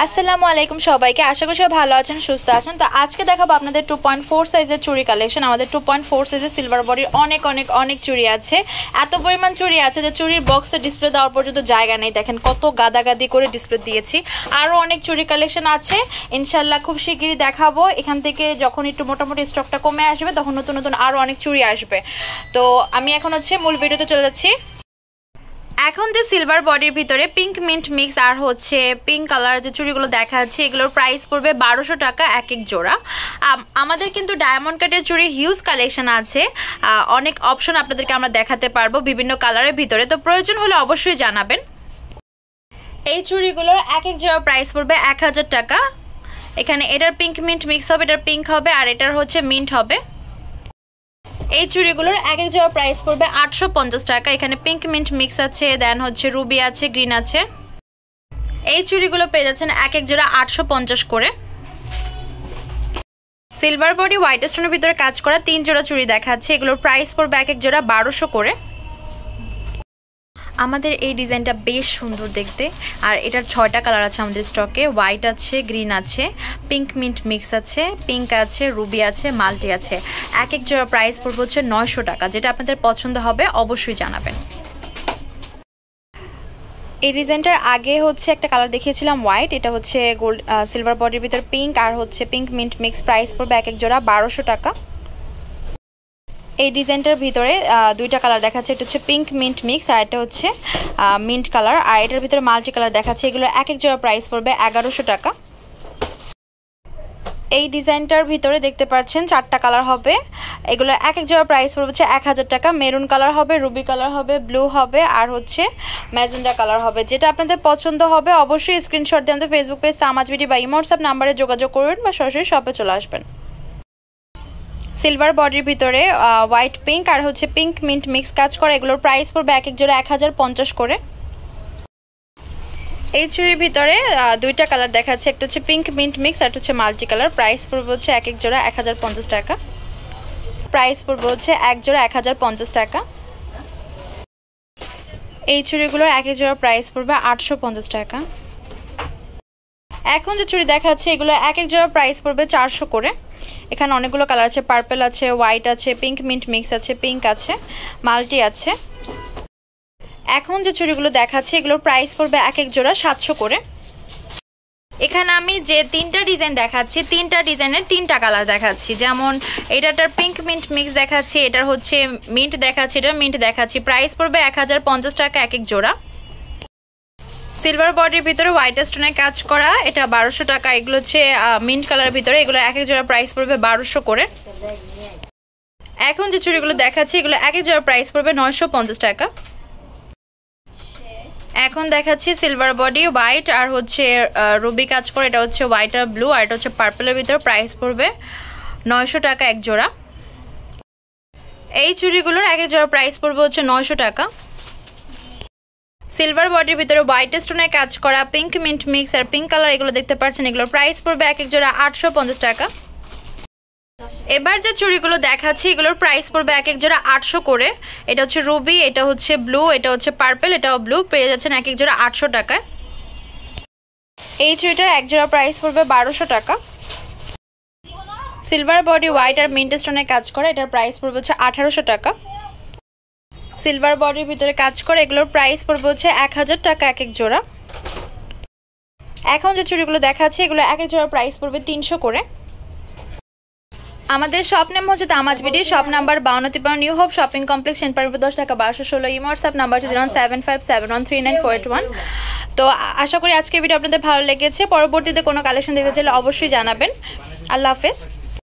আসসালামু আলাইকুম সবাইকে, আশা করি সবাই ভালো আছেন, সুস্থ আছেন। তো আজকে দেখাবো আপনাদের 2.4 সাইজের চুড়ি কালেকশন। আমাদের 2.4 সাইজের সিলভার বডির অনেক অনেক অনেক চুড়ি আছে। এত পরিমাণ চুড়ি আছে যে চুড়ির বক্সে ডিসপ্লে দেওয়ার পর্যন্ত জায়গা নেই। দেখেন কত গাদাগাদি করে ডিসপ্লে দিয়েছি। আরও অনেক চুড়ি কালেকশন আছে, ইনশাল্লাহ খুব শিগগিরই দেখাবো। এখান থেকে যখন একটু মোটামুটি স্টকটা কমে আসবে তখন নতুন নতুন আরও অনেক চুড়ি আসবে। তো আমি এখন মূল ভিডিওতে চলে যাচ্ছি। এখন যে সিলভার বডির ভিতরে পিঙ্ক মিন্ট মিক্স আর পিঙ্ক কালার যে চুড়িগুলো দেখা যাচ্ছে, এগুলোর প্রাইস পড়বে 1200 টাকা এক এক জোড়া। আমাদের কিন্তু ডায়মন্ড কাটের চুড়ি হিউজ কালেকশন আছে, অনেক অপশন আপনাদেরকে আমরা দেখাতে পারবো বিভিন্ন কালারের ভিতরে। তো প্রয়োজন হলে অবশ্যই জানাবেন। এই চুড়িগুলোর এক এক জোড়া প্রাইস পড়বে 1000 টাকা। এখানে এটার পিঙ্ক মিন্ট মিক্স হবে, এটার পিঙ্ক হবে, আর এটার মিন্ট হবে। এই চুড়িগুলোর এক এক জোড়া প্রাইস পড়বে 850 টাকা। এখানে পিঙ্ক মিন্ট মিক্স আছে, দেন রুবি আছে, গ্রিন আছে। এই চুড়িগুলো পেয়ে যাচ্ছেন এক এক জোড়া 850 করে। সিলভার বডি হোয়াইট স্টোনের ভিতরে কাজ করা 3 জোড়া চুড়ি দেখাচ্ছে, এগুলোর প্রাইস পড়বে এক এক জোড়া 1200 করে। আমাদের এই ডিজাইনটা বেশ সুন্দর দেখতে, আর এটার 6টা কালার আছে আমাদের স্টকে। হোয়াইট আছে, গ্রিন আছে, পিঙ্ক মিন্ট মিক্স আছে, পিঙ্ক আছে, রুবি আছে, মাল্টি আছে। এক এক জোড়া প্রাইস পড়বে 900 টাকা। যেটা আপনাদের পছন্দ হবে অবশ্যই জানাবেন। এই ডিজাইনটার আগে একটা কালার দেখিয়েছিলাম হোয়াইট, এটা গোল্ড সিলভার বডির ভিতর পিঙ্ক আর পিঙ্ক মিন্ট মিক্স। প্রাইস পড়বে এক এক জোড়া 1200 টাকা। এই ডিজাইনটার ভিতরে 2টা কালার দেখাচ্ছে, এটা পিঙ্ক মিন্ট মিক্স আর এটা মিন্ট কালার, আর এটার ভিতরে মাল্টি কালার দেখাচ্ছে। এগুলো এক এক জোড়া প্রাইস পড়বে 1100 টাকা। এই ডিজাইনটার ভিতরে দেখতে পাচ্ছেন 4টা কালার হবে, এগুলো এক এক জোড়া প্রাইস পড়বে 1000 টাকা। মেরুন কালার হবে, রুবি কালার হবে, ব্লু হবে, আর ম্যাজেন্ডা কালার হবে। যেটা আপনাদের পছন্দ হবে অবশ্যই স্ক্রিনশট দিয়ে আমাদের ফেসবুক পেজ তামাজ বিডি বা ইমো হোয়াটসঅ্যাপ নাম্বারে যোগাযোগ করবেন বা সরাসরি শপে চলে আসবেন। সিলভার বডির ভিতরে হোয়াইট পিঙ্ক আর পিঙ্ক মিন্ট মিক্স কাজ করা, এগুলোর প্রাইস পড়বে এক এক জোড়া 1050 করে। এই চুড়ির ভিতরে 2টা কালার দেখাচ্ছে, একটা পিঙ্ক মিন্ট মিক্স আর একটা মাল্টি কালার। প্রাইস পড়বে এক এক জোড়া 1050 টাকা। প্রাইস পড়বে এক জোড়া 1050 টাকা। এই চুড়িগুলোর এক এক জোড়া প্রাইস পড়বে 850 টাকা। এখন যে চুড়ি দেখাচ্ছে এগুলো এক এক জোড়া প্রাইস পড়বে 400 করে। এখানে অনেকগুলো কালার আছে, পার্পল আছে, হোয়াইট আছে, পিঙ্ক মিন্ট মিক্স আছে, পিঙ্ক আছে, মাল্টি আছে। এখন যে চুড়িগুলো দেখাচ্ছে এগুলোর প্রাইস পড়বে এক এক জোড়া 700 করে। এখানে আমি যে 3টা ডিজাইন দেখাচ্ছি, 3টা ডিজাইনের 3টা কালার দেখাচ্ছি। যেমন এটার পিঙ্ক মিন্ট মিক্স দেখাচ্ছি, এটার মিন্ট দেখাচ্ছি, এটার মিন্ট দেখাচ্ছি। প্রাইস পড়বে 1050 টাকা এক এক জোড়া। সিলভার বডির ভিতরে হোয়াইট স্টোনের কাজ করা, এটা 1200 টাকা। এগুলো মিন্ট কালারের ভিতরে, এগুলো এক এক জোড়া প্রাইস পড়বে 1200 করে। এখন যে চুড়িগুলো দেখাচ্ছি এগুলো এক এক জোড়া প্রাইস পড়বে 950 টাকা। এখন দেখাচ্ছি সিলভার বডি হোয়াইট আর রুবি কাজ করে, এটা হোয়াইট আর ব্লু, আর এটা পার্পলের ভিতরে। প্রাইস পড়বে 900 টাকা এক জোড়া। এই চুড়িগুলোর এক এক জোড়া প্রাইস পড়বে 900 টাকা। সিলভার বডির ভিতরে হোয়াইট স্টোনের কাজ করা পিঙ্ক মিন্ট মিক্স আর পিঙ্ক কালার, এগুলো দেখতে পাচ্ছেন, এগুলোর প্রাইস পড়বে এক এক জোড়া 850 টাকা। এবার যে চুড়িগুলো দেখাচ্ছি এগুলোর প্রাইস পড়বে এক এক জোড়া 800 করে। এটা রুবি, এটা ব্লু, এটা পার্পল, এটাও ব্লু। পেয়ে যাচ্ছেন এক এক জোড়া 800 টাকায়। এই চুড়িটার এক জোড়া প্রাইস পড়বে 1200 টাকা। সিলভার বডি হোয়াইট আর মিন্ট স্টোনের কাজ করা, এটার প্রাইস পড়বে 1800 টাকা। সিলভার বডির ভিতরে কাজ করে, এগুলোর প্রাইস পড়বে 1000 টাকা এক এক জোড়া। এখন যে চুড়িগুলো দেখাচ্ছে এগুলো এক এক জোড়া প্রাইস পড়বে 300 করে। আমাদের shop name Tamaj BD, shop number 52 new hope shopping complex, Senpara 10 টাকা 1216। Imo WhatsApp number 07571394841। তো আশা করি আজকের ভিডিও আপনাদের ভালো লেগেছে। পরবর্তীতে কোনো কালেকশন দেখতে চাইলে অবশ্যই জানাবেন। আল্লাহ হাফেজ।